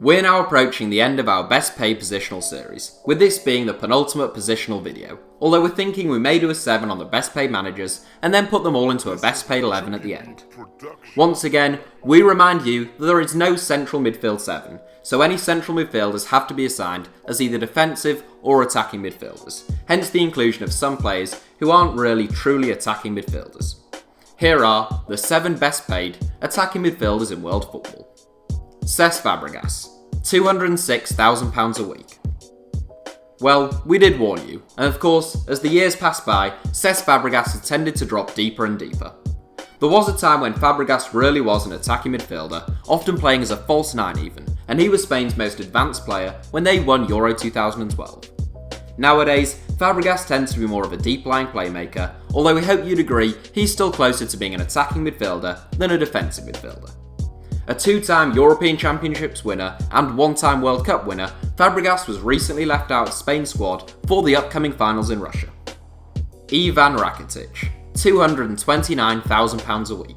We're now approaching the end of our best paid positional series, with this being the penultimate positional video, although we're thinking we may do a 7 on the best paid managers and then put them all into a best paid 11 at the end. Once again, we remind you that there is no central midfield 7, so any central midfielders have to be assigned as either defensive or attacking midfielders, hence the inclusion of some players who aren't really truly attacking midfielders. Here are the 7 best paid attacking midfielders in world football. Cesc Fabregas, £206,000 a week. Well, we did warn you, and of course, as the years passed by, Cesc Fabregas had tended to drop deeper and deeper. There was a time when Fabregas really was an attacking midfielder, often playing as a false 9 even, and he was Spain's most advanced player when they won Euro 2012. Nowadays, Fabregas tends to be more of a deep-lying playmaker, although we hope you'd agree he's still closer to being an attacking midfielder than a defensive midfielder. A 2-time European Championships winner and 1-time World Cup winner, Fabregas was recently left out of Spain's squad for the upcoming finals in Russia. Ivan Rakitic, £229,000 a week.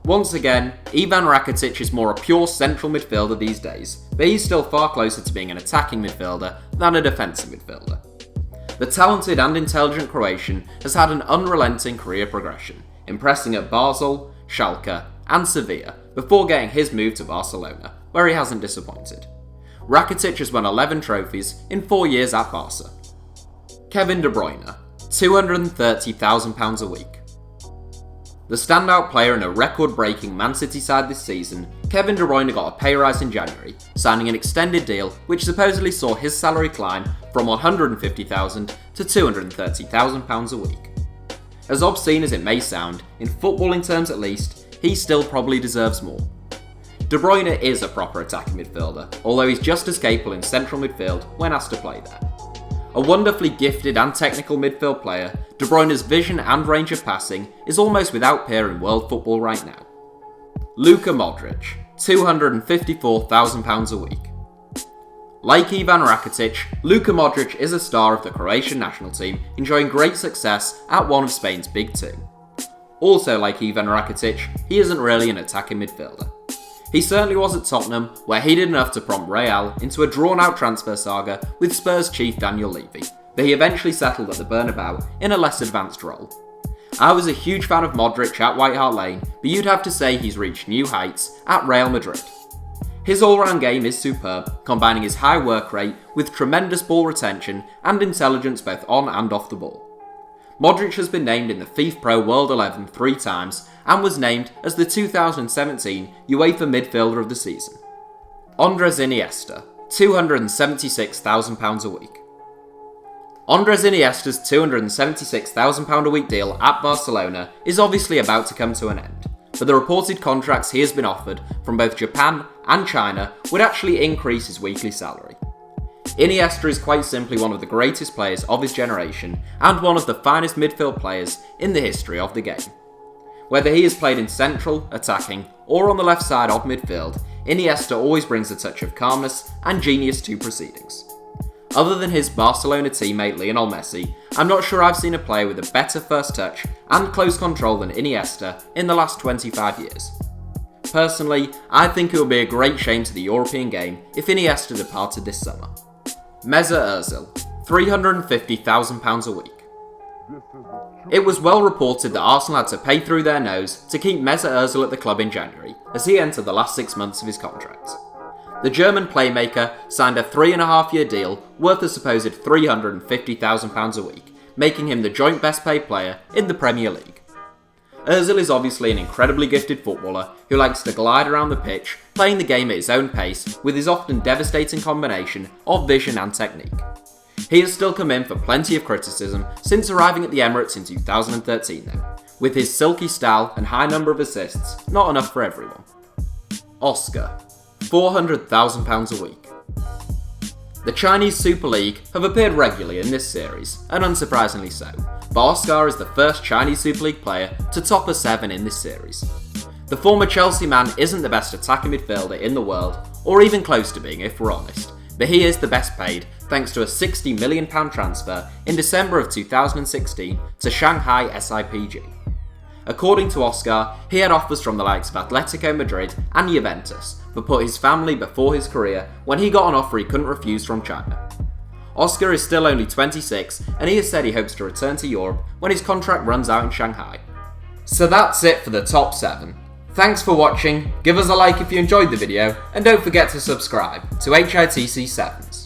Once again, Ivan Rakitic is more a pure central midfielder these days, but he's still far closer to being an attacking midfielder than a defensive midfielder. The talented and intelligent Croatian has had an unrelenting career progression, impressing at Basel, Schalke, and Sevilla, before getting his move to Barcelona, where he hasn't disappointed. Rakitic has won 11 trophies in 4 years at Barca. Kevin De Bruyne, £230,000 a week. The standout player in a record-breaking Man City side this season, Kevin De Bruyne got a pay rise in January, signing an extended deal which supposedly saw his salary climb from £150,000 to £230,000 a week. As obscene as it may sound, in footballing terms at least, he still probably deserves more. De Bruyne is a proper attacking midfielder, although he's just as capable in central midfield when asked to play there. A wonderfully gifted and technical midfield player, De Bruyne's vision and range of passing is almost without peer in world football right now. Luka Modric, £254,000 a week. Like Ivan Rakitic, Luka Modric is a star of the Croatian national team, enjoying great success at one of Spain's big 2. Also like Ivan Rakitic, he isn't really an attacking midfielder. He certainly was at Tottenham, where he did enough to prompt Real into a drawn-out transfer saga with Spurs chief Daniel Levy, but he eventually settled at the Bernabeu in a less advanced role. I was a huge fan of Modric at White Hart Lane, but you'd have to say he's reached new heights at Real Madrid. His all-round game is superb, combining his high work rate with tremendous ball retention and intelligence both on and off the ball. Modric has been named in the FIFA Pro World 11 3 times and was named as the 2017 UEFA Midfielder of the Season. Andres Iniesta, £276,000 a week. Andres Iniesta's £276,000 a week deal at Barcelona is obviously about to come to an end, but the reported contracts he has been offered from both Japan and China would actually increase his weekly salary. Iniesta is quite simply one of the greatest players of his generation and one of the finest midfield players in the history of the game. Whether he is played in central, attacking, or on the left side of midfield, Iniesta always brings a touch of calmness and genius to proceedings. Other than his Barcelona teammate Lionel Messi, I'm not sure I've seen a player with a better first touch and close control than Iniesta in the last 25 years. Personally, I think it would be a great shame to the European game if Iniesta departed this summer. Mesut Ozil, £350,000 a week. It was well reported that Arsenal had to pay through their nose to keep Mesut Ozil at the club in January, as he entered the last 6 months of his contract. The German playmaker signed a 3.5-year deal worth a supposed £350,000 a week, making him the joint best paid player in the Premier League. Ozil is obviously an incredibly gifted footballer who likes to glide around the pitch, playing the game at his own pace with his often devastating combination of vision and technique. He has still come in for plenty of criticism since arriving at the Emirates in 2013 though, with his silky style and high number of assists not enough for everyone. Oscar, £400,000 a week. The Chinese Super League have appeared regularly in this series, and unsurprisingly so, but Oscar is the first Chinese Super League player to top a 7 in this series. The former Chelsea man isn't the best attacking midfielder in the world, or even close to being if we're honest, but he is the best paid thanks to a £60 million transfer in December of 2016 to Shanghai SIPG. According to Oscar, he had offers from the likes of Atletico Madrid and Juventus, but put his family before his career when he got an offer he couldn't refuse from China. Oscar is still only 26, and he has said he hopes to return to Europe when his contract runs out in Shanghai. So that's it for the top 7. Thanks for watching, give us a like if you enjoyed the video, and don't forget to subscribe to HITC Sevens.